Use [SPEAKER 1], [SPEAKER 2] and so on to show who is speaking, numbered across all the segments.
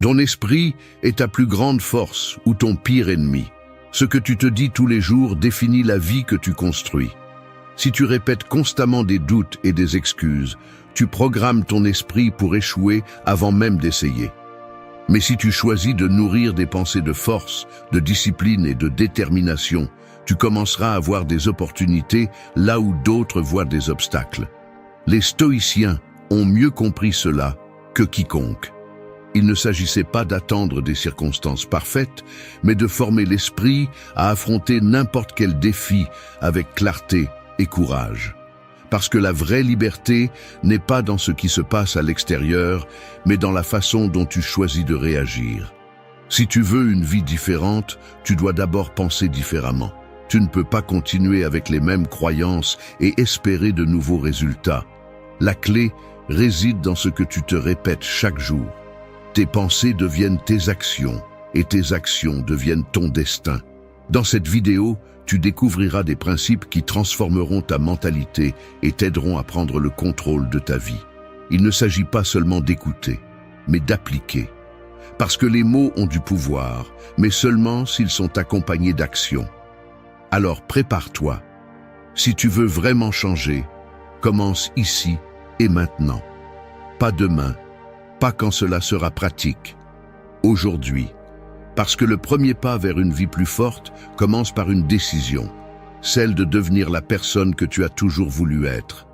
[SPEAKER 1] Ton esprit est ta plus grande force ou ton pire ennemi. Ce que tu te dis tous les jours définit la vie que tu construis. Si tu répètes constamment des doutes et des excuses, tu programmes ton esprit pour échouer avant même d'essayer. Mais si tu choisis de nourrir des pensées de force, de discipline et de détermination, tu commenceras à voir des opportunités là où d'autres voient des obstacles. Les stoïciens ont mieux compris cela que quiconque. Il ne s'agissait pas d'attendre des circonstances parfaites, mais de former l'esprit à affronter n'importe quel défi avec clarté et courage. Parce que la vraie liberté n'est pas dans ce qui se passe à l'extérieur, mais dans la façon dont tu choisis de réagir. Si tu veux une vie différente, tu dois d'abord penser différemment. Tu ne peux pas continuer avec les mêmes croyances et espérer de nouveaux résultats. La clé réside dans ce que tu te répètes chaque jour. Tes pensées deviennent tes actions et tes actions deviennent ton destin. Dans cette vidéo, tu découvriras des principes qui transformeront ta mentalité et t'aideront à prendre le contrôle de ta vie. Il ne s'agit pas seulement d'écouter, mais d'appliquer. Parce que les mots ont du pouvoir, mais seulement s'ils sont accompagnés d'action. Alors prépare-toi. Si tu veux vraiment changer, commence ici et maintenant. Pas demain, pas quand cela sera pratique. Aujourd'hui. Parce que le premier pas vers une vie plus forte commence par une décision, celle de devenir la personne que tu as toujours voulu être.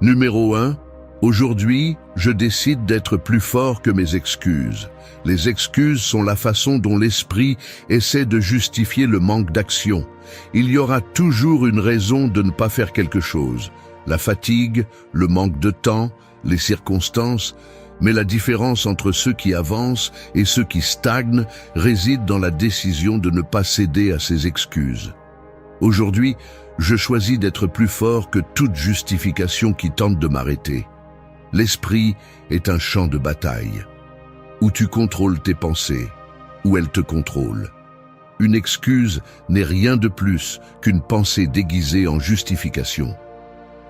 [SPEAKER 1] Numéro 1. Aujourd'hui, je décide d'être plus fort que mes excuses. Les excuses sont la façon dont l'esprit essaie de justifier le manque d'action. Il y aura toujours une raison de ne pas faire quelque chose. La fatigue, le manque de temps, les circonstances. Mais la différence entre ceux qui avancent et ceux qui stagnent réside dans la décision de ne pas céder à ces excuses. Aujourd'hui, je choisis d'être plus fort que toute justification qui tente de m'arrêter. L'esprit est un champ de bataille, où tu contrôles tes pensées, où elles te contrôlent. Une excuse n'est rien de plus qu'une pensée déguisée en justification.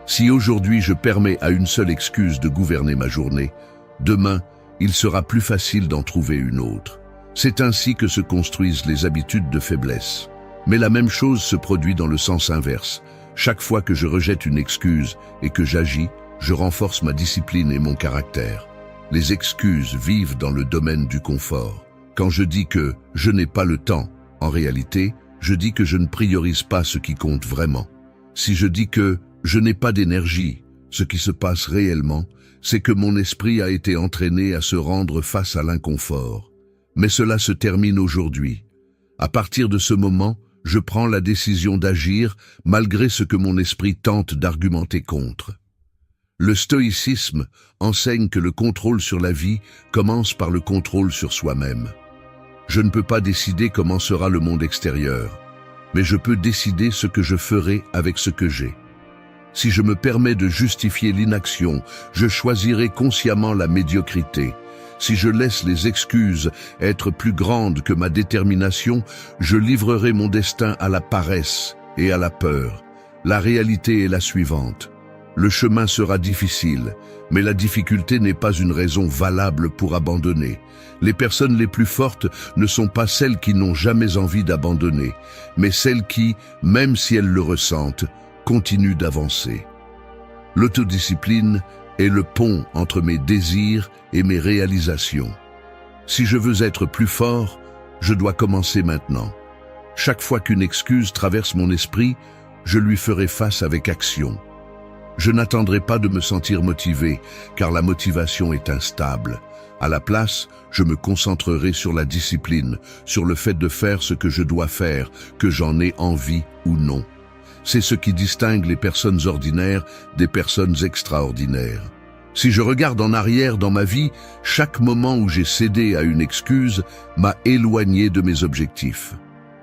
[SPEAKER 1] Si aujourd'hui je permets à une seule excuse de gouverner ma journée, demain, il sera plus facile d'en trouver une autre. C'est ainsi que se construisent les habitudes de faiblesse. Mais la même chose se produit dans le sens inverse. Chaque fois que je rejette une excuse et que j'agis, je renforce ma discipline et mon caractère. Les excuses vivent dans le domaine du confort. Quand je dis que je n'ai pas le temps, en réalité, je dis que je ne priorise pas ce qui compte vraiment. Si je dis que je n'ai pas d'énergie, ce qui se passe réellement, c'est que mon esprit a été entraîné à se rendre face à l'inconfort. Mais cela se termine aujourd'hui. À partir de ce moment, je prends la décision d'agir malgré ce que mon esprit tente d'argumenter contre. Le stoïcisme enseigne que le contrôle sur la vie commence par le contrôle sur soi-même. Je ne peux pas décider comment sera le monde extérieur, mais je peux décider ce que je ferai avec ce que j'ai. Si je me permets de justifier l'inaction, je choisirai consciemment la médiocrité. Si je laisse les excuses être plus grandes que ma détermination, je livrerai mon destin à la paresse et à la peur. La réalité est la suivante. Le chemin sera difficile, mais la difficulté n'est pas une raison valable pour abandonner. Les personnes les plus fortes ne sont pas celles qui n'ont jamais envie d'abandonner, mais celles qui, même si elles le ressentent, continue d'avancer. L'autodiscipline est le pont entre mes désirs et mes réalisations. Si je veux être plus fort, je dois commencer maintenant. Chaque fois qu'une excuse traverse mon esprit, je lui ferai face avec action. Je n'attendrai pas de me sentir motivé, car la motivation est instable. À la place, je me concentrerai sur la discipline, sur le fait de faire ce que je dois faire, que j'en ai envie ou non. C'est ce qui distingue les personnes ordinaires des personnes extraordinaires. Si je regarde en arrière dans ma vie, chaque moment où j'ai cédé à une excuse m'a éloigné de mes objectifs.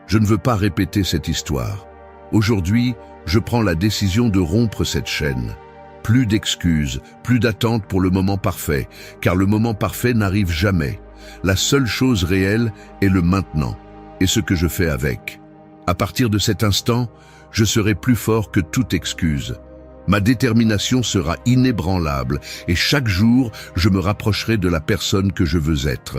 [SPEAKER 1] Je ne veux pas répéter cette histoire. Aujourd'hui, je prends la décision de rompre cette chaîne. Plus d'excuses, plus d'attente pour le moment parfait, car le moment parfait n'arrive jamais. La seule chose réelle est le maintenant, et ce que je fais avec. À partir de cet instant, je serai plus fort que toute excuse. Ma détermination sera inébranlable et chaque jour, je me rapprocherai de la personne que je veux être.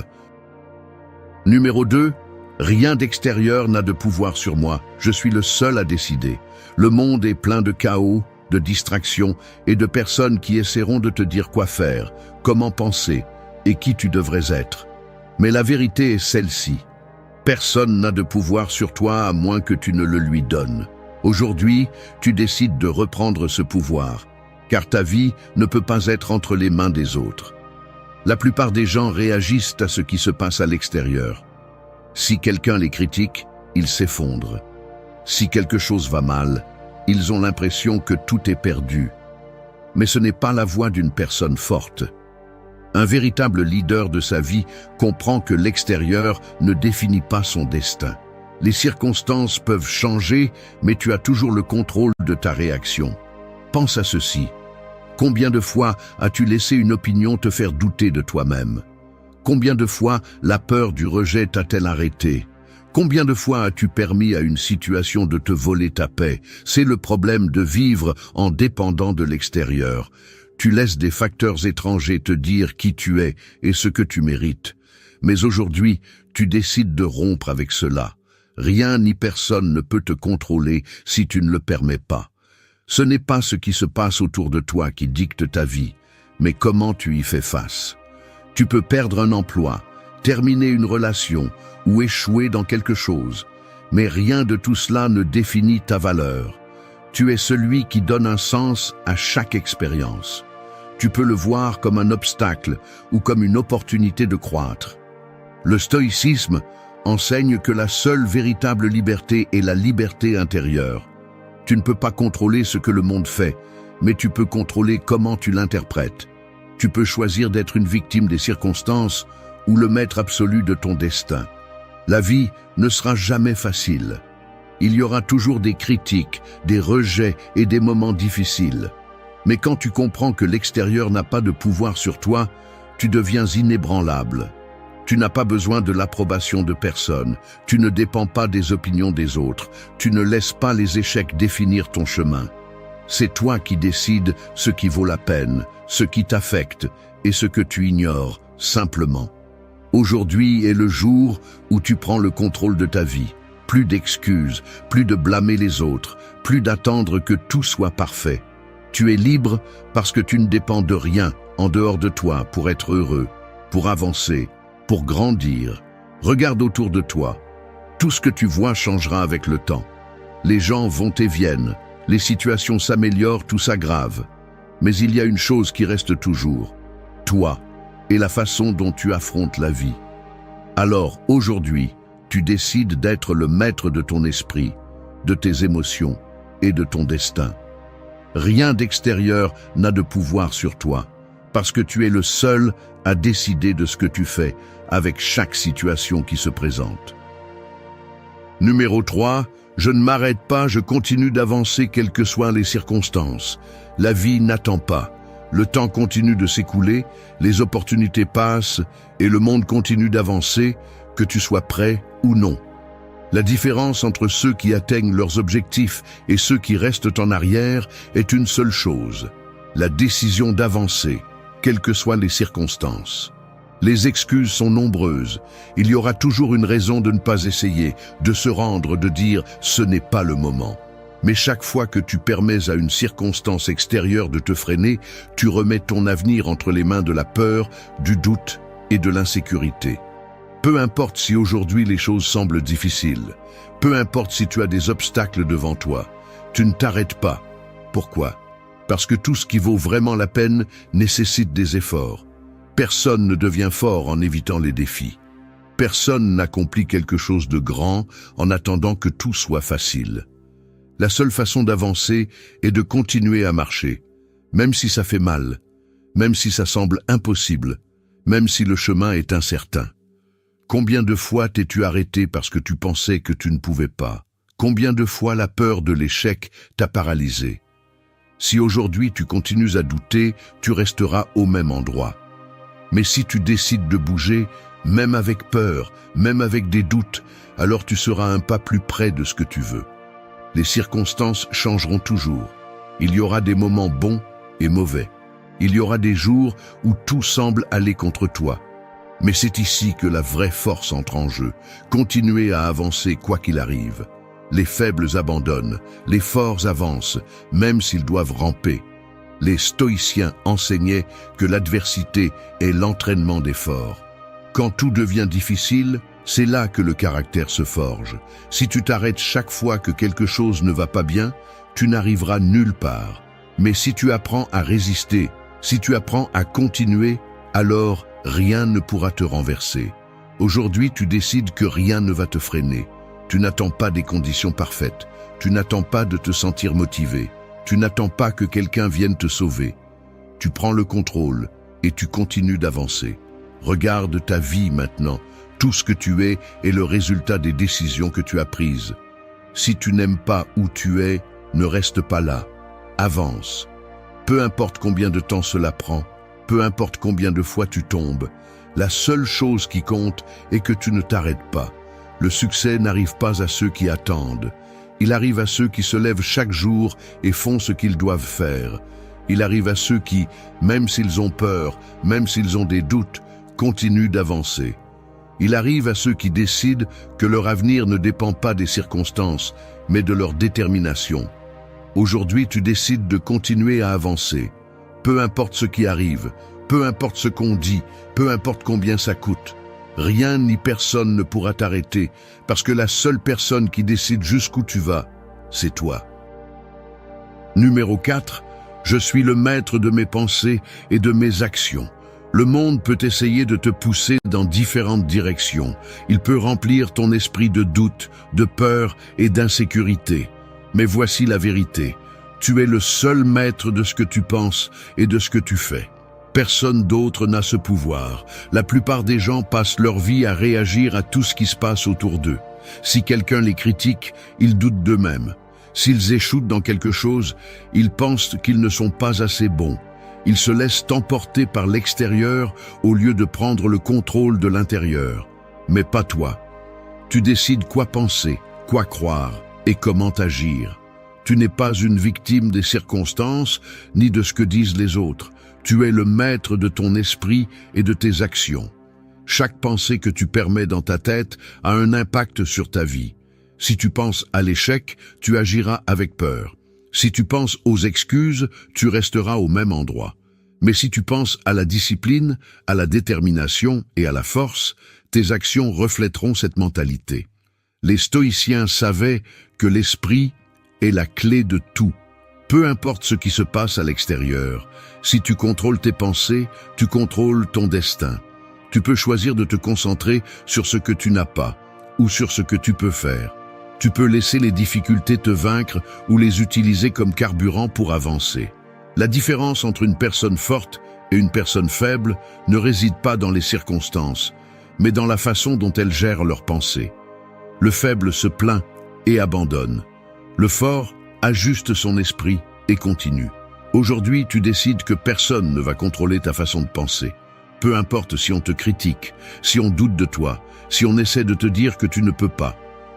[SPEAKER 1] Numéro 2. Rien d'extérieur n'a de pouvoir sur moi. Je suis le seul à décider. Le monde est plein de chaos, de distractions et de personnes qui essaieront de te dire quoi faire, comment penser et qui tu devrais être. Mais la vérité est celle-ci. Personne n'a de pouvoir sur toi à moins que tu ne le lui donnes. Aujourd'hui, tu décides de reprendre ce pouvoir, car ta vie ne peut pas être entre les mains des autres. La plupart des gens réagissent à ce qui se passe à l'extérieur. Si quelqu'un les critique, ils s'effondrent. Si quelque chose va mal, ils ont l'impression que tout est perdu. Mais ce n'est pas la voix d'une personne forte. Un véritable leader de sa vie comprend que l'extérieur ne définit pas son destin. Les circonstances peuvent changer, mais tu as toujours le contrôle de ta réaction. Pense à ceci. Combien de fois as-tu laissé une opinion te faire douter de toi-même? Combien de fois la peur du rejet t'a-t-elle arrêté? Combien de fois as-tu permis à une situation de te voler ta paix? C'est le problème de vivre en dépendant de l'extérieur. Tu laisses des facteurs étrangers te dire qui tu es et ce que tu mérites. Mais aujourd'hui, tu décides de rompre avec cela. Rien ni personne ne peut te contrôler si tu ne le permets pas. Ce n'est pas ce qui se passe autour de toi qui dicte ta vie, mais comment tu y fais face. Tu peux perdre un emploi, terminer une relation ou échouer dans quelque chose, mais rien de tout cela ne définit ta valeur. Tu es celui qui donne un sens à chaque expérience. Tu peux le voir comme un obstacle ou comme une opportunité de croître. Le stoïcisme enseigne que la seule véritable liberté est la liberté intérieure. Tu ne peux pas contrôler ce que le monde fait, mais tu peux contrôler comment tu l'interprètes. Tu peux choisir d'être une victime des circonstances ou le maître absolu de ton destin. La vie ne sera jamais facile. Il y aura toujours des critiques, des rejets et des moments difficiles. Mais quand tu comprends que l'extérieur n'a pas de pouvoir sur toi, tu deviens inébranlable. Tu n'as pas besoin de l'approbation de personne, tu ne dépends pas des opinions des autres, tu ne laisses pas les échecs définir ton chemin. C'est toi qui décides ce qui vaut la peine, ce qui t'affecte et ce que tu ignores, simplement. Aujourd'hui est le jour où tu prends le contrôle de ta vie. Plus d'excuses, plus de blâmer les autres, plus d'attendre que tout soit parfait. Tu es libre parce que tu ne dépends de rien en dehors de toi pour être heureux, pour avancer, pour grandir. Regarde autour de toi. Tout ce que tu vois changera avec le temps. Les gens vont et viennent, les situations s'améliorent, tout s'aggrave. Mais il y a une chose qui reste toujours, toi et la façon dont tu affrontes la vie. Alors, aujourd'hui, tu décides d'être le maître de ton esprit, de tes émotions et de ton destin. Rien d'extérieur n'a de pouvoir sur toi, parce que tu es le seul à décider de ce que tu fais avec chaque situation qui se présente. Numéro 3, je ne m'arrête pas, je continue d'avancer quelles que soient les circonstances. La vie n'attend pas. Le temps continue de s'écouler, les opportunités passent et le monde continue d'avancer, que tu sois prêt ou non. La différence entre ceux qui atteignent leurs objectifs et ceux qui restent en arrière est une seule chose, la décision d'avancer, quelles que soient les circonstances. Les excuses sont nombreuses. Il y aura toujours une raison de ne pas essayer, de se rendre, de dire « ce n'est pas le moment ». Mais chaque fois que tu permets à une circonstance extérieure de te freiner, tu remets ton avenir entre les mains de la peur, du doute et de l'insécurité. Peu importe si aujourd'hui les choses semblent difficiles, peu importe si tu as des obstacles devant toi, tu ne t'arrêtes pas. Pourquoi? Parce que tout ce qui vaut vraiment la peine nécessite des efforts. Personne ne devient fort en évitant les défis. Personne n'accomplit quelque chose de grand en attendant que tout soit facile. La seule façon d'avancer est de continuer à marcher, même si ça fait mal, même si ça semble impossible, même si le chemin est incertain. Combien de fois t'es-tu arrêté parce que tu pensais que tu ne pouvais pas? Combien de fois la peur de l'échec t'a paralysé? Si aujourd'hui tu continues à douter, tu resteras au même endroit. Mais si tu décides de bouger, même avec peur, même avec des doutes, alors tu seras un pas plus près de ce que tu veux. Les circonstances changeront toujours, Il y aura des moments bons et mauvais. Il y aura des jours où tout semble aller contre toi. Mais c'est ici que la vraie force entre en jeu. Continuez à avancer quoi qu'il arrive. Les faibles abandonnent, les forts avancent, même s'ils doivent ramper. Les stoïciens enseignaient que l'adversité est l'entraînement des forts. Quand tout devient difficile, c'est là que le caractère se forge. Si tu t'arrêtes chaque fois que quelque chose ne va pas bien, tu n'arriveras nulle part. Mais si tu apprends à résister, si tu apprends à continuer, alors rien ne pourra te renverser. Aujourd'hui, tu décides que rien ne va te freiner. Tu n'attends pas des conditions parfaites. Tu n'attends pas de te sentir motivé. Tu n'attends pas que quelqu'un vienne te sauver. Tu prends le contrôle et tu continues d'avancer. Regarde ta vie maintenant. Tout ce que tu es est le résultat des décisions que tu as prises. Si tu n'aimes pas où tu es, ne reste pas là. Avance. Peu importe combien de temps cela prend, peu importe combien de fois tu tombes, la seule chose qui compte est que tu ne t'arrêtes pas. Le succès n'arrive pas à ceux qui attendent. Il arrive à ceux qui se lèvent chaque jour et font ce qu'ils doivent faire. Il arrive à ceux qui, même s'ils ont peur, même s'ils ont des doutes, continuent d'avancer. Il arrive à ceux qui décident que leur avenir ne dépend pas des circonstances, mais de leur détermination. Aujourd'hui, tu décides de continuer à avancer. Peu importe ce qui arrive, peu importe ce qu'on dit, peu importe combien ça coûte. Rien ni personne ne pourra t'arrêter, parce que la seule personne qui décide jusqu'où tu vas, c'est toi. Numéro 4, je suis le maître de mes pensées et de mes actions. Le monde peut essayer de te pousser dans différentes directions. Il peut remplir ton esprit de doute, de peur et d'insécurité. Mais voici la vérité. Tu es le seul maître de ce que tu penses et de ce que tu fais. Personne d'autre n'a ce pouvoir. La plupart des gens passent leur vie à réagir à tout ce qui se passe autour d'eux. Si quelqu'un les critique, ils doutent d'eux-mêmes. S'ils échouent dans quelque chose, ils pensent qu'ils ne sont pas assez bons. Ils se laissent emporter par l'extérieur au lieu de prendre le contrôle de l'intérieur. Mais pas toi. Tu décides quoi penser, quoi croire et comment agir. Tu n'es pas une victime des circonstances ni de ce que disent les autres. Tu es le maître de ton esprit et de tes actions. Chaque pensée que tu permets dans ta tête a un impact sur ta vie. Si tu penses à l'échec, tu agiras avec peur. Si tu penses aux excuses, tu resteras au même endroit. Mais si tu penses à la discipline, à la détermination et à la force, tes actions reflèteront cette mentalité. Les stoïciens savaient que l'esprit est la clé de tout. Peu importe ce qui se passe à l'extérieur, si tu contrôles tes pensées, tu contrôles ton destin. Tu peux choisir de te concentrer sur ce que tu n'as pas ou sur ce que tu peux faire. Tu peux laisser les difficultés te vaincre ou les utiliser comme carburant pour avancer. La différence entre une personne forte et une personne faible ne réside pas dans les circonstances, mais dans la façon dont elles gèrent leurs pensées. Le faible se plaint et abandonne. Le fort ajuste son esprit et continue. Aujourd'hui, tu décides que personne ne va contrôler ta façon de penser. Peu importe si on te critique, si on doute de toi, si on essaie de te dire que tu ne peux pas.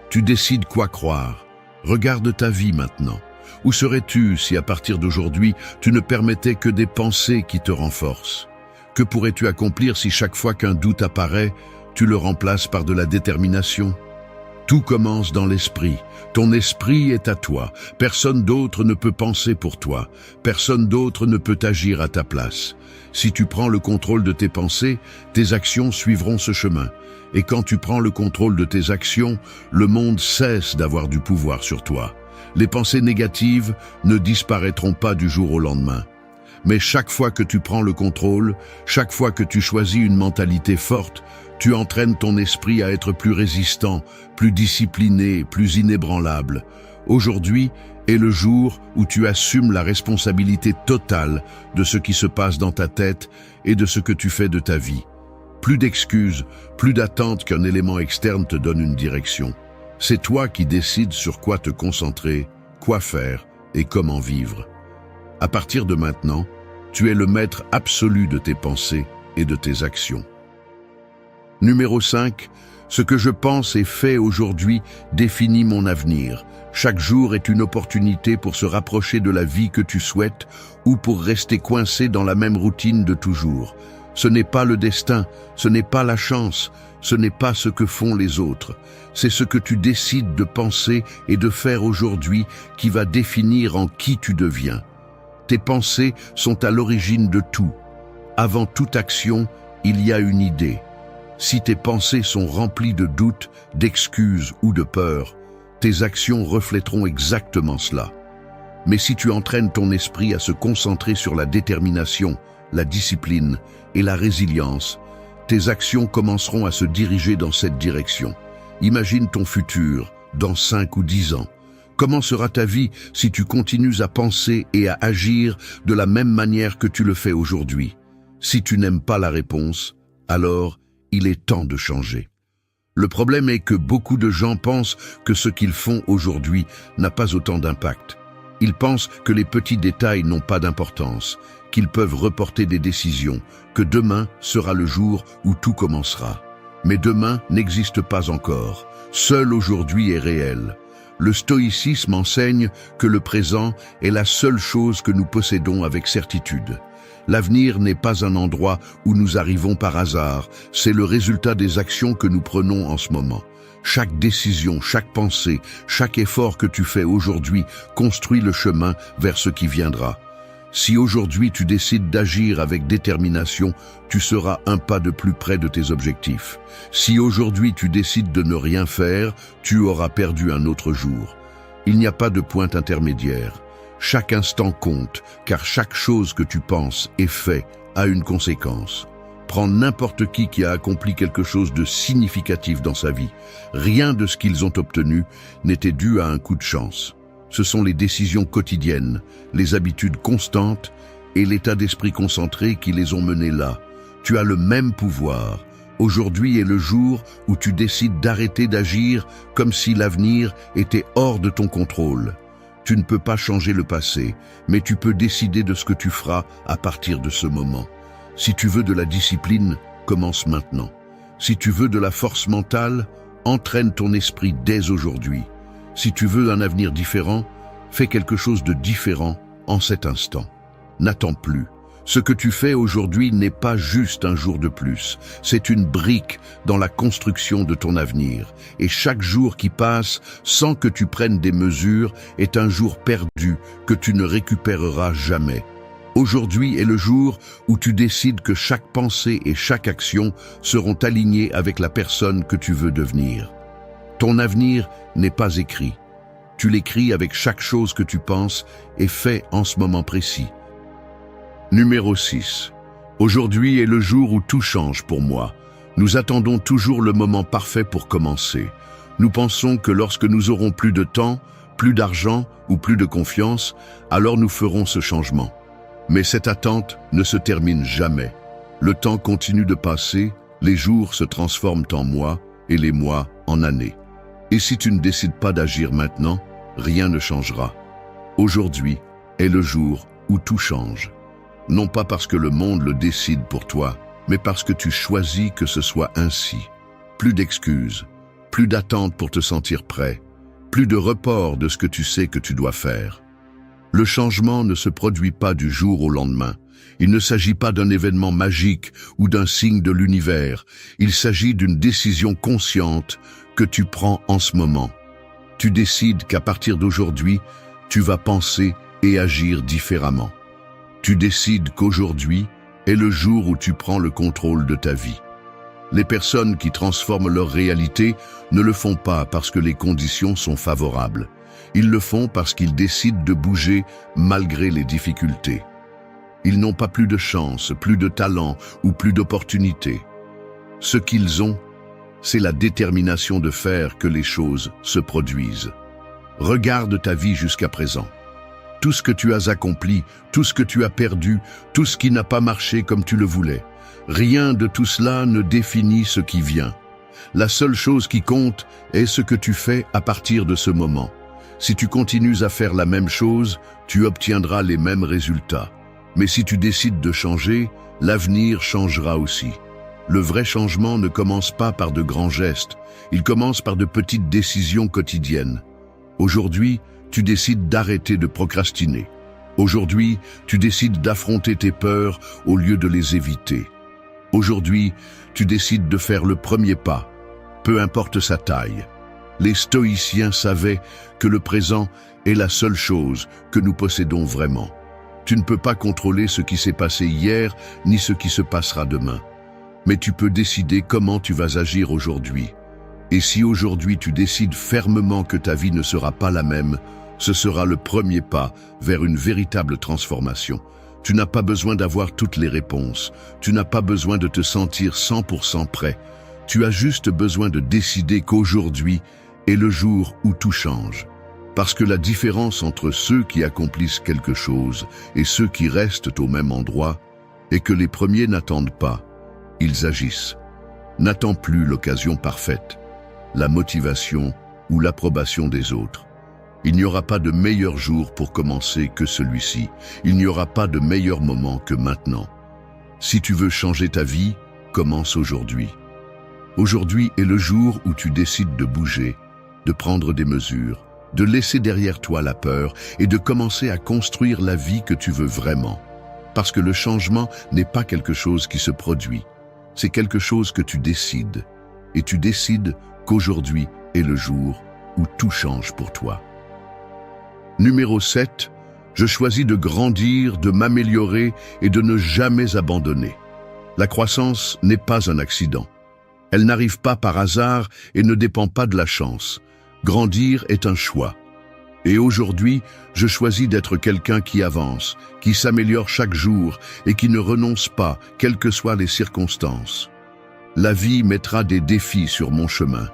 [SPEAKER 1] Tu décides quoi croire. Regarde ta vie maintenant. Où serais-tu si à partir d'aujourd'hui, tu ne permettais que des pensées qui te renforcent? Que pourrais-tu accomplir si chaque fois qu'un doute apparaît, tu le remplaces par de la détermination? Tout commence dans l'esprit. Ton esprit est à toi. Personne d'autre ne peut penser pour toi. Personne d'autre ne peut agir à ta place. Si tu prends le contrôle de tes pensées, tes actions suivront ce chemin. Et quand tu prends le contrôle de tes actions, le monde cesse d'avoir du pouvoir sur toi. Les pensées négatives ne disparaîtront pas du jour au lendemain. Mais chaque fois que tu prends le contrôle, chaque fois que tu choisis une mentalité forte, tu entraînes ton esprit à être plus résistant, plus discipliné, plus inébranlable. Aujourd'hui est le jour où tu assumes la responsabilité totale de ce qui se passe dans ta tête et de ce que tu fais de ta vie. Plus d'excuses, plus d'attente qu'un élément externe te donne une direction. C'est toi qui décides sur quoi te concentrer, quoi faire et comment vivre. À partir de maintenant, tu es le maître absolu de tes pensées et de tes actions. Numéro 5. Ce que je pense et fais aujourd'hui définit mon avenir. Chaque jour est une opportunité pour se rapprocher de la vie que tu souhaites ou pour rester coincé dans la même routine de toujours. Ce n'est pas le destin, ce n'est pas la chance, ce n'est pas ce que font les autres. C'est ce que tu décides de penser et de faire aujourd'hui qui va définir en qui tu deviens. Tes pensées sont à l'origine de tout. Avant toute action, il y a une idée. Si tes pensées sont remplies de doutes, d'excuses ou de peur, tes actions reflèteront exactement cela. Mais si tu entraînes ton esprit à se concentrer sur la détermination, la discipline et la résilience, tes actions commenceront à se diriger dans cette direction. Imagine ton futur, dans 5 ou 10 ans. Comment sera ta vie si tu continues à penser et à agir de la même manière que tu le fais aujourd'hui? Si tu n'aimes pas la réponse, alors il est temps de changer. Le problème est que beaucoup de gens pensent que ce qu'ils font aujourd'hui n'a pas autant d'impact. Ils pensent que les petits détails n'ont pas d'importance, qu'ils peuvent reporter des décisions, que demain sera le jour où tout commencera. Mais demain n'existe pas encore. Seul aujourd'hui est réel. Le stoïcisme enseigne que le présent est la seule chose que nous possédons avec certitude. L'avenir n'est pas un endroit où nous arrivons par hasard, c'est le résultat des actions que nous prenons en ce moment. Chaque décision, chaque pensée, chaque effort que tu fais aujourd'hui construit le chemin vers ce qui viendra. Si aujourd'hui tu décides d'agir avec détermination, tu seras un pas de plus près de tes objectifs. Si aujourd'hui tu décides de ne rien faire, tu auras perdu un autre jour. Il n'y a pas de point intermédiaire. Chaque instant compte, car chaque chose que tu penses et fais a une conséquence. Prends n'importe qui a accompli quelque chose de significatif dans sa vie. Rien de ce qu'ils ont obtenu n'était dû à un coup de chance. Ce sont les décisions quotidiennes, les habitudes constantes et l'état d'esprit concentré qui les ont menés là. Tu as le même pouvoir. Aujourd'hui est le jour où tu décides d'arrêter d'agir comme si l'avenir était hors de ton contrôle. Tu ne peux pas changer le passé, mais tu peux décider de ce que tu feras à partir de ce moment. Si tu veux de la discipline, commence maintenant. Si tu veux de la force mentale, entraîne ton esprit dès aujourd'hui. Si tu veux un avenir différent, fais quelque chose de différent en cet instant. N'attends plus. Ce que tu fais aujourd'hui n'est pas juste un jour de plus, c'est une brique dans la construction de ton avenir. Et chaque jour qui passe sans que tu prennes des mesures est un jour perdu que tu ne récupéreras jamais. Aujourd'hui est le jour où tu décides que chaque pensée et chaque action seront alignées avec la personne que tu veux devenir. Ton avenir n'est pas écrit. Tu l'écris avec chaque chose que tu penses et fais en ce moment précis. Numéro 6. Aujourd'hui est le jour où tout change pour moi. Nous attendons toujours le moment parfait pour commencer. Nous pensons que lorsque nous aurons plus de temps, plus d'argent ou plus de confiance, alors nous ferons ce changement. Mais cette attente ne se termine jamais. Le temps continue de passer, les jours se transforment en mois et les mois en années. Et si tu ne décides pas d'agir maintenant, rien ne changera. Aujourd'hui est le jour où tout change. Non pas parce que le monde le décide pour toi, mais parce que tu choisis que ce soit ainsi. Plus d'excuses, plus d'attente pour te sentir prêt, plus de report de ce que tu sais que tu dois faire. Le changement ne se produit pas du jour au lendemain. Il ne s'agit pas d'un événement magique ou d'un signe de l'univers. Il s'agit d'une décision consciente que tu prends en ce moment. Tu décides qu'à partir d'aujourd'hui, tu vas penser et agir différemment. Tu décides qu'aujourd'hui est le jour où tu prends le contrôle de ta vie. Les personnes qui transforment leur réalité ne le font pas parce que les conditions sont favorables. Ils le font parce qu'ils décident de bouger malgré les difficultés. Ils n'ont pas plus de chance, plus de talent ou plus d'opportunités. Ce qu'ils ont, c'est la détermination de faire que les choses se produisent. Regarde ta vie jusqu'à présent. Tout ce que tu as accompli, tout ce que tu as perdu, tout ce qui n'a pas marché comme tu le voulais. Rien de tout cela ne définit ce qui vient. La seule chose qui compte est ce que tu fais à partir de ce moment. Si tu continues à faire la même chose, tu obtiendras les mêmes résultats. Mais si tu décides de changer, l'avenir changera aussi. Le vrai changement ne commence pas par de grands gestes, il commence par de petites décisions quotidiennes. Aujourd'hui, tu décides d'arrêter de procrastiner. Aujourd'hui, tu décides d'affronter tes peurs au lieu de les éviter. Aujourd'hui, tu décides de faire le premier pas, peu importe sa taille. Les stoïciens savaient que le présent est la seule chose que nous possédons vraiment. Tu ne peux pas contrôler ce qui s'est passé hier, ni ce qui se passera demain. Mais tu peux décider comment tu vas agir aujourd'hui. Et si aujourd'hui tu décides fermement que ta vie ne sera pas la même, ce sera le premier pas vers une véritable transformation. Tu n'as pas besoin d'avoir toutes les réponses. Tu n'as pas besoin de te sentir 100% prêt. Tu as juste besoin de décider qu'aujourd'hui est le jour où tout change. Parce que la différence entre ceux qui accomplissent quelque chose et ceux qui restent au même endroit est que les premiers n'attendent pas, ils agissent. N'attends plus l'occasion parfaite, la motivation ou l'approbation des autres. Il n'y aura pas de meilleur jour pour commencer que celui-ci. Il n'y aura pas de meilleur moment que maintenant. Si tu veux changer ta vie, commence aujourd'hui. Aujourd'hui est le jour où tu décides de bouger, de prendre des mesures, de laisser derrière toi la peur et de commencer à construire la vie que tu veux vraiment. Parce que le changement n'est pas quelque chose qui se produit, c'est quelque chose que tu décides. Et tu décides qu'aujourd'hui est le jour où tout change pour toi. Numéro 7, je choisis de grandir, de m'améliorer et de ne jamais abandonner. La croissance n'est pas un accident. Elle n'arrive pas par hasard et ne dépend pas de la chance. Grandir est un choix. Et aujourd'hui, je choisis d'être quelqu'un qui avance, qui s'améliore chaque jour et qui ne renonce pas, quelles que soient les circonstances. La vie mettra des défis sur mon chemin.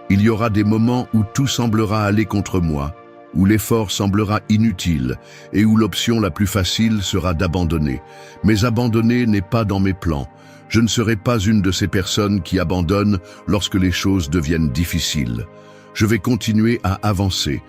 [SPEAKER 1] Il y aura des moments où tout semblera aller contre moi, où l'effort semblera inutile et où l'option la plus facile sera d'abandonner. Mais abandonner n'est pas dans mes plans. Je ne serai pas une de ces personnes qui abandonnent lorsque les choses deviennent difficiles. Je vais continuer à avancer,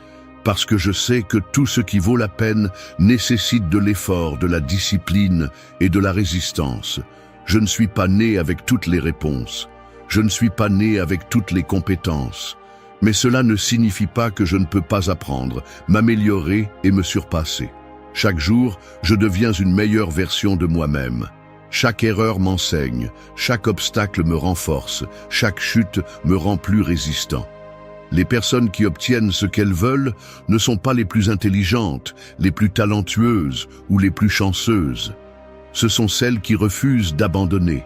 [SPEAKER 1] parce que je sais que tout ce qui vaut la peine nécessite de l'effort, de la discipline et de la résistance. Je ne suis pas né avec toutes les réponses. Je ne suis pas né avec toutes les compétences. Mais cela ne signifie pas que je ne peux pas apprendre, m'améliorer et me surpasser. Chaque jour, je deviens une meilleure version de moi-même. Chaque erreur m'enseigne, chaque obstacle me renforce, chaque chute me rend plus résistant. Les personnes qui obtiennent ce qu'elles veulent ne sont pas les plus intelligentes, les plus talentueuses ou les plus chanceuses. Ce sont celles qui refusent d'abandonner.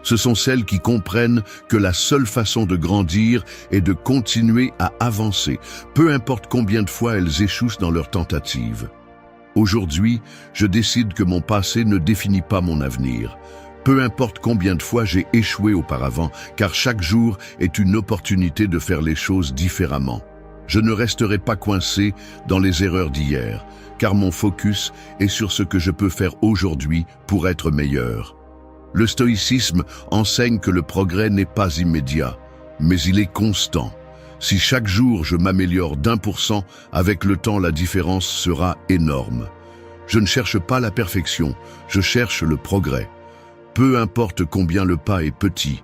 [SPEAKER 1] Ce sont celles qui comprennent que la seule façon de grandir est de continuer à avancer, peu importe combien de fois elles échouent dans leurs tentatives. Aujourd'hui, je décide que mon passé ne définit pas mon avenir. Peu importe combien de fois j'ai échoué auparavant, car chaque jour est une opportunité de faire les choses différemment. Je ne resterai pas coincé dans les erreurs d'hier, car mon focus est sur ce que je peux faire aujourd'hui pour être meilleur. Le stoïcisme enseigne que le progrès n'est pas immédiat, mais il est constant. Si chaque jour je m'améliore d'1%, avec le temps la différence sera énorme. Je ne cherche pas la perfection, je cherche le progrès. Peu importe combien le pas est petit,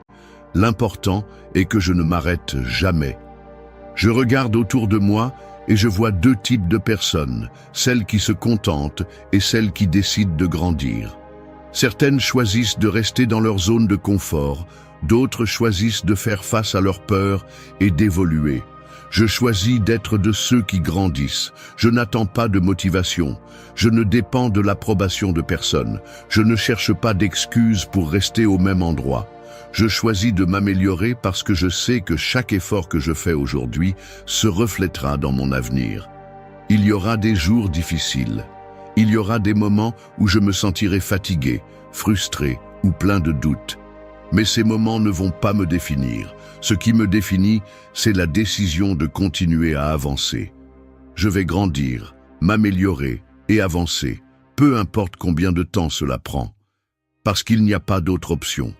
[SPEAKER 1] l'important est que je ne m'arrête jamais. Je regarde autour de moi et je vois deux types de personnes, celles qui se contentent et celles qui décident de grandir. Certaines choisissent de rester dans leur zone de confort, d'autres choisissent de faire face à leurs peurs et d'évoluer. Je choisis d'être de ceux qui grandissent. Je n'attends pas de motivation. Je ne dépends de l'approbation de personne. Je ne cherche pas d'excuses pour rester au même endroit. Je choisis de m'améliorer parce que je sais que chaque effort que je fais aujourd'hui se reflètera dans mon avenir. Il y aura des jours difficiles. Il y aura des moments où je me sentirai fatigué, frustré ou plein de doutes. Mais ces moments ne vont pas me définir. Ce qui me définit, c'est la décision de continuer à avancer. Je vais grandir, m'améliorer et avancer, peu importe combien de temps cela prend. Parce qu'il n'y a pas d'autre option.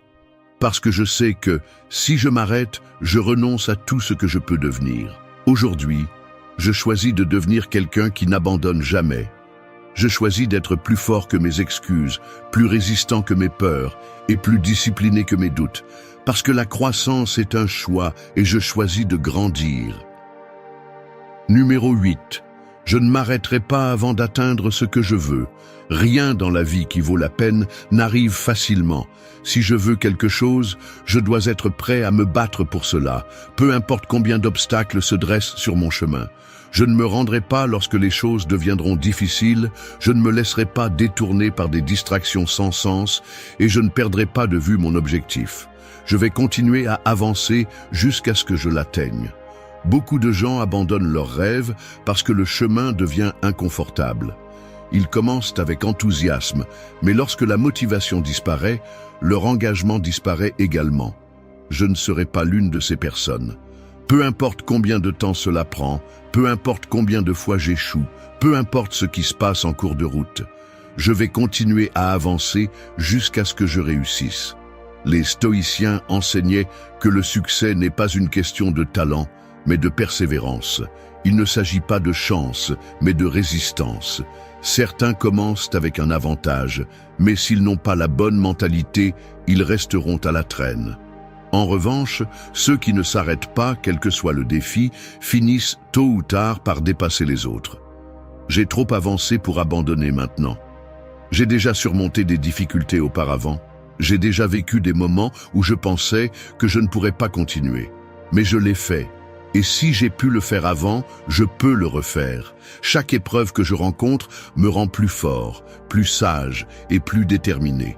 [SPEAKER 1] Parce que je sais que, si je m'arrête, je renonce à tout ce que je peux devenir. Aujourd'hui, je choisis de devenir quelqu'un qui n'abandonne jamais. Je choisis d'être plus fort que mes excuses, plus résistant que mes peurs et plus discipliné que mes doutes, parce que la croissance est un choix et je choisis de grandir. Numéro 8. Je ne m'arrêterai pas avant d'atteindre ce que je veux. Rien dans la vie qui vaut la peine n'arrive facilement. Si je veux quelque chose, je dois être prêt à me battre pour cela, peu importe combien d'obstacles se dressent sur mon chemin. Je ne me rendrai pas lorsque les choses deviendront difficiles, je ne me laisserai pas détourner par des distractions sans sens et je ne perdrai pas de vue mon objectif. Je vais continuer à avancer jusqu'à ce que je l'atteigne. Beaucoup de gens abandonnent leurs rêves parce que le chemin devient inconfortable. Ils commencent avec enthousiasme, mais lorsque la motivation disparaît, leur engagement disparaît également. Je ne serai pas l'une de ces personnes. Peu importe combien de temps cela prend, peu importe combien de fois j'échoue, peu importe ce qui se passe en cours de route, je vais continuer à avancer jusqu'à ce que je réussisse. Les stoïciens enseignaient que le succès n'est pas une question de talent, mais de persévérance. Il ne s'agit pas de chance, mais de résistance. Certains commencent avec un avantage, mais s'ils n'ont pas la bonne mentalité, ils resteront à la traîne. En revanche, ceux qui ne s'arrêtent pas, quel que soit le défi, finissent tôt ou tard par dépasser les autres. J'ai trop avancé pour abandonner maintenant. J'ai déjà surmonté des difficultés auparavant. J'ai déjà vécu des moments où je pensais que je ne pourrais pas continuer. Mais je l'ai fait. Et si j'ai pu le faire avant, je peux le refaire. Chaque épreuve que je rencontre me rend plus fort, plus sage et plus déterminé.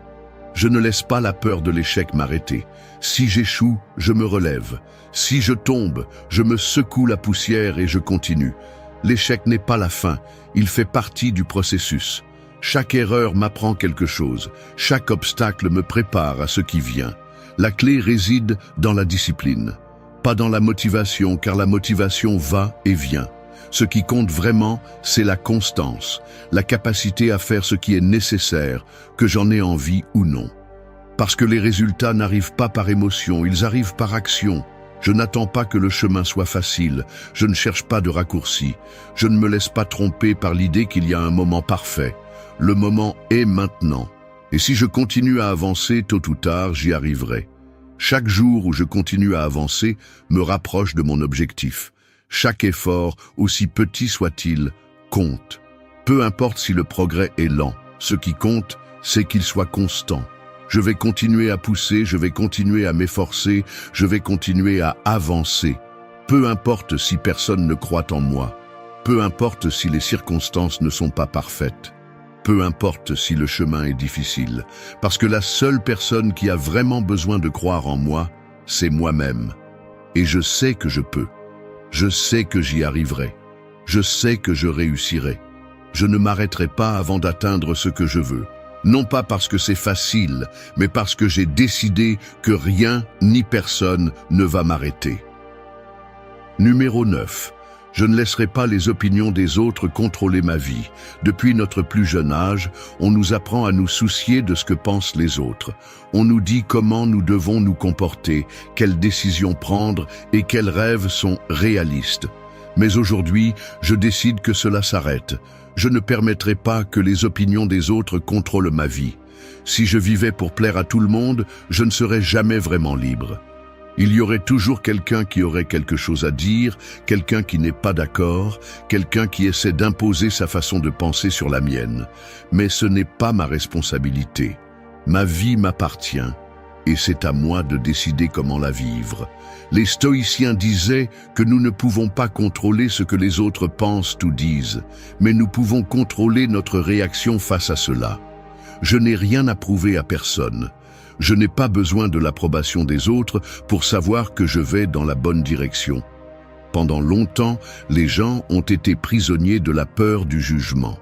[SPEAKER 1] Je ne laisse pas la peur de l'échec m'arrêter. Si j'échoue, je me relève. Si je tombe, je me secoue la poussière et je continue. L'échec n'est pas la fin, il fait partie du processus. Chaque erreur m'apprend quelque chose. Chaque obstacle me prépare à ce qui vient. La clé réside dans la discipline. Pas dans la motivation, car la motivation va et vient. Ce qui compte vraiment, c'est la constance, la capacité à faire ce qui est nécessaire, que j'en ai envie ou non. Parce que les résultats n'arrivent pas par émotion, ils arrivent par action. Je n'attends pas que le chemin soit facile, je ne cherche pas de raccourci. Je ne me laisse pas tromper par l'idée qu'il y a un moment parfait. Le moment est maintenant. Et si je continue à avancer, tôt ou tard, j'y arriverai. Chaque jour où je continue à avancer me rapproche de mon objectif. Chaque effort, aussi petit soit-il, compte. Peu importe si le progrès est lent, ce qui compte, c'est qu'il soit constant. Je vais continuer à pousser, je vais continuer à m'efforcer, je vais continuer à avancer. Peu importe si personne ne croit en moi. Peu importe si les circonstances ne sont pas parfaites. Peu importe si le chemin est difficile, parce que la seule personne qui a vraiment besoin de croire en moi, c'est moi-même. Et je sais que je peux. Je sais que j'y arriverai. Je sais que je réussirai. Je ne m'arrêterai pas avant d'atteindre ce que je veux. Non pas parce que c'est facile, mais parce que j'ai décidé que rien ni personne ne va m'arrêter. Numéro 9. Je ne laisserai pas les opinions des autres contrôler ma vie. Depuis notre plus jeune âge, on nous apprend à nous soucier de ce que pensent les autres. On nous dit comment nous devons nous comporter, quelles décisions prendre et quels rêves sont réalistes. Mais aujourd'hui, je décide que cela s'arrête. Je ne permettrai pas que les opinions des autres contrôlent ma vie. Si je vivais pour plaire à tout le monde, je ne serais jamais vraiment libre. Il y aurait toujours quelqu'un qui aurait quelque chose à dire, quelqu'un qui n'est pas d'accord, quelqu'un qui essaie d'imposer sa façon de penser sur la mienne. Mais ce n'est pas ma responsabilité. Ma vie m'appartient, et c'est à moi de décider comment la vivre. Les stoïciens disaient que nous ne pouvons pas contrôler ce que les autres pensent ou disent, mais nous pouvons contrôler notre réaction face à cela. Je n'ai rien à prouver à personne. Je n'ai pas besoin de l'approbation des autres pour savoir que je vais dans la bonne direction. Pendant longtemps, les gens ont été prisonniers de la peur du jugement.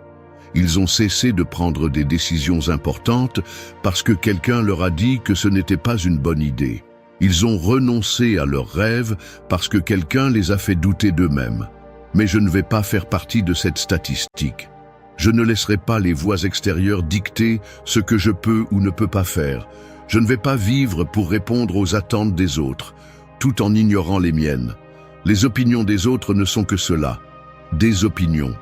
[SPEAKER 1] Ils ont cessé de prendre des décisions importantes parce que quelqu'un leur a dit que ce n'était pas une bonne idée. Ils ont renoncé à leurs rêves parce que quelqu'un les a fait douter d'eux-mêmes. Mais je ne vais pas faire partie de cette statistique. Je ne laisserai pas les voix extérieures dicter ce que je peux ou ne peux pas faire. Je ne vais pas vivre pour répondre aux attentes des autres, tout en ignorant les miennes. Les opinions des autres ne sont que cela, des opinions.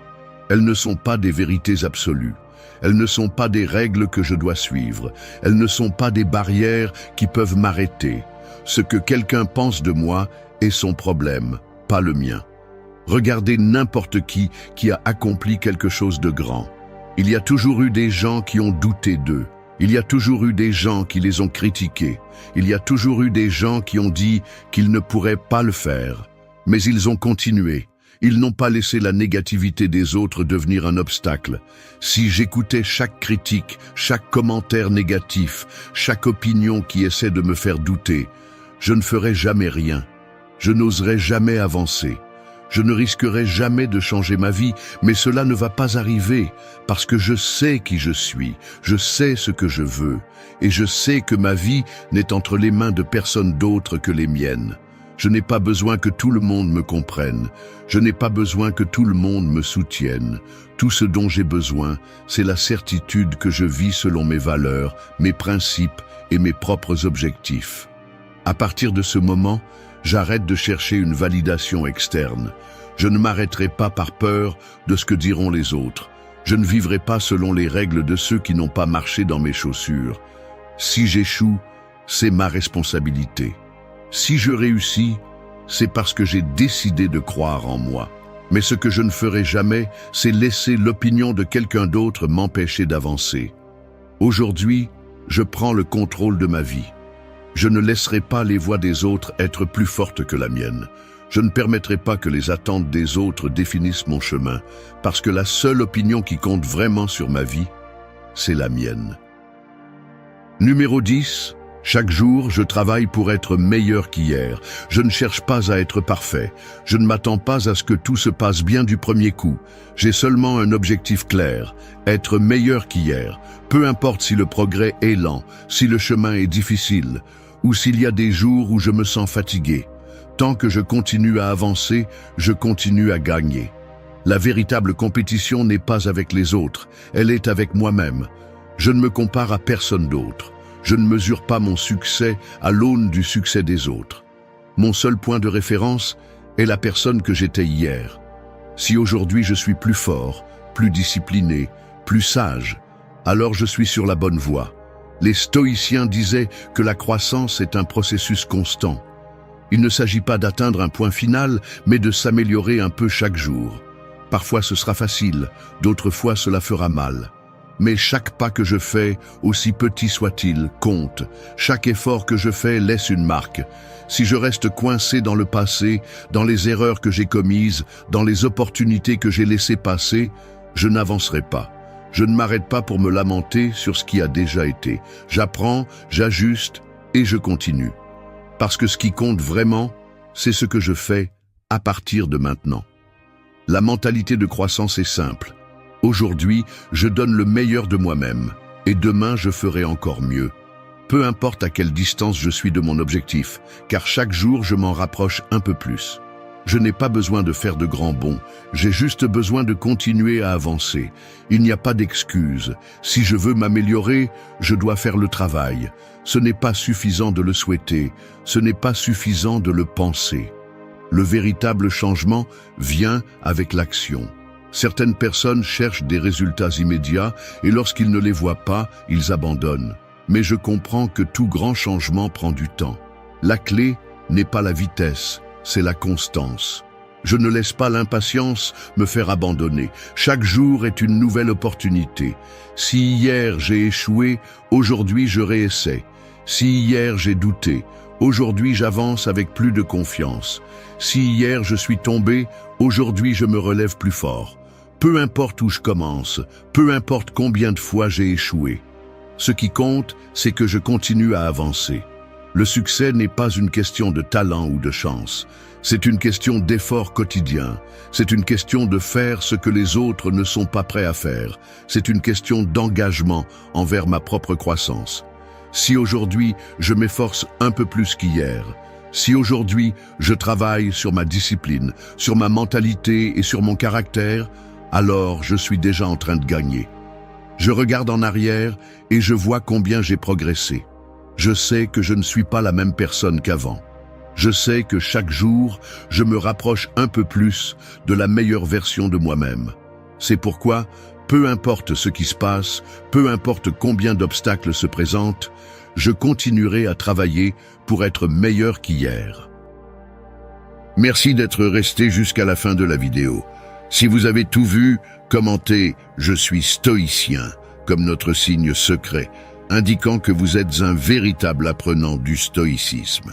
[SPEAKER 1] Elles ne sont pas des vérités absolues. Elles ne sont pas des règles que je dois suivre. Elles ne sont pas des barrières qui peuvent m'arrêter. Ce que quelqu'un pense de moi est son problème, pas le mien. Regardez n'importe qui a accompli quelque chose de grand. Il y a toujours eu des gens qui ont douté d'eux. Il y a toujours eu des gens qui les ont critiqués. Il y a toujours eu des gens qui ont dit qu'ils ne pourraient pas le faire. Mais ils ont continué. Ils n'ont pas laissé la négativité des autres devenir un obstacle. Si j'écoutais chaque critique, chaque commentaire négatif, chaque opinion qui essaie de me faire douter, je ne ferais jamais rien. Je n'oserais jamais avancer. Je ne risquerai jamais de changer ma vie, mais cela ne va pas arriver, parce que je sais qui je suis, je sais ce que je veux, et je sais que ma vie n'est entre les mains de personne d'autre que les miennes. Je n'ai pas besoin que tout le monde me comprenne, je n'ai pas besoin que tout le monde me soutienne. Tout ce dont j'ai besoin, c'est la certitude que je vis selon mes valeurs, mes principes et mes propres objectifs. À partir de ce moment, j'arrête de chercher une validation externe. Je ne m'arrêterai pas par peur de ce que diront les autres. Je ne vivrai pas selon les règles de ceux qui n'ont pas marché dans mes chaussures. Si j'échoue, c'est ma responsabilité. Si je réussis, c'est parce que j'ai décidé de croire en moi. Mais ce que je ne ferai jamais, c'est laisser l'opinion de quelqu'un d'autre m'empêcher d'avancer. Aujourd'hui, je prends le contrôle de ma vie. Je ne laisserai pas les voix des autres être plus fortes que la mienne. Je ne permettrai pas que les attentes des autres définissent mon chemin, parce que la seule opinion qui compte vraiment sur ma vie, c'est la mienne. Numéro 10. Chaque jour, je travaille pour être meilleur qu'hier. Je ne cherche pas à être parfait. Je ne m'attends pas à ce que tout se passe bien du premier coup. J'ai seulement un objectif clair, être meilleur qu'hier. Peu importe si le progrès est lent, si le chemin est difficile, ou s'il y a des jours où je me sens fatigué. Tant que je continue à avancer, je continue à gagner. La véritable compétition n'est pas avec les autres, elle est avec moi-même. Je ne me compare à personne d'autre. Je ne mesure pas mon succès à l'aune du succès des autres. Mon seul point de référence est la personne que j'étais hier. Si aujourd'hui je suis plus fort, plus discipliné, plus sage, alors je suis sur la bonne voie. Les stoïciens disaient que la croissance est un processus constant. Il ne s'agit pas d'atteindre un point final, mais de s'améliorer un peu chaque jour. Parfois ce sera facile, d'autres fois cela fera mal. Mais chaque pas que je fais, aussi petit soit-il, compte. Chaque effort que je fais laisse une marque. Si je reste coincé dans le passé, dans les erreurs que j'ai commises, dans les opportunités que j'ai laissées passer, je n'avancerai pas. Je ne m'arrête pas pour me lamenter sur ce qui a déjà été. J'apprends, j'ajuste et je continue. Parce que ce qui compte vraiment, c'est ce que je fais à partir de maintenant. La mentalité de croissance est simple. Aujourd'hui, je donne le meilleur de moi-même, et demain je ferai encore mieux. Peu importe à quelle distance je suis de mon objectif, car chaque jour je m'en rapproche un peu plus. Je n'ai pas besoin de faire de grands bonds, j'ai juste besoin de continuer à avancer. Il n'y a pas d'excuse. Si je veux m'améliorer, je dois faire le travail. Ce n'est pas suffisant de le souhaiter, ce n'est pas suffisant de le penser. Le véritable changement vient avec l'action. Certaines personnes cherchent des résultats immédiats et lorsqu'ils ne les voient pas, ils abandonnent. Mais je comprends que tout grand changement prend du temps. La clé n'est pas la vitesse, c'est la constance. Je ne laisse pas l'impatience me faire abandonner. Chaque jour est une nouvelle opportunité. Si hier j'ai échoué, aujourd'hui je réessaie. Si hier j'ai douté, aujourd'hui j'avance avec plus de confiance. Si hier je suis tombé, aujourd'hui je me relève plus fort. Peu importe où je commence, peu importe combien de fois j'ai échoué. Ce qui compte, c'est que je continue à avancer. Le succès n'est pas une question de talent ou de chance. C'est une question d'effort quotidien. C'est une question de faire ce que les autres ne sont pas prêts à faire. C'est une question d'engagement envers ma propre croissance. Si aujourd'hui, je m'efforce un peu plus qu'hier, si aujourd'hui, je travaille sur ma discipline, sur ma mentalité et sur mon caractère, alors je suis déjà en train de gagner. Je regarde en arrière et je vois combien j'ai progressé. Je sais que je ne suis pas la même personne qu'avant. Je sais que chaque jour, je me rapproche un peu plus de la meilleure version de moi-même. C'est pourquoi, peu importe ce qui se passe, peu importe combien d'obstacles se présentent, je continuerai à travailler pour être meilleur qu'hier. Merci d'être resté jusqu'à la fin de la vidéo. Si vous avez tout vu, commentez « Je suis stoïcien » comme notre signe secret, indiquant que vous êtes un véritable apprenant du stoïcisme.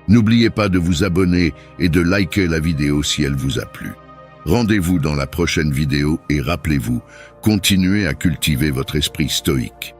[SPEAKER 1] N'oubliez pas de vous abonner et de liker la vidéo si elle vous a plu. Rendez-vous dans la prochaine vidéo et rappelez-vous, continuez à cultiver votre esprit stoïque.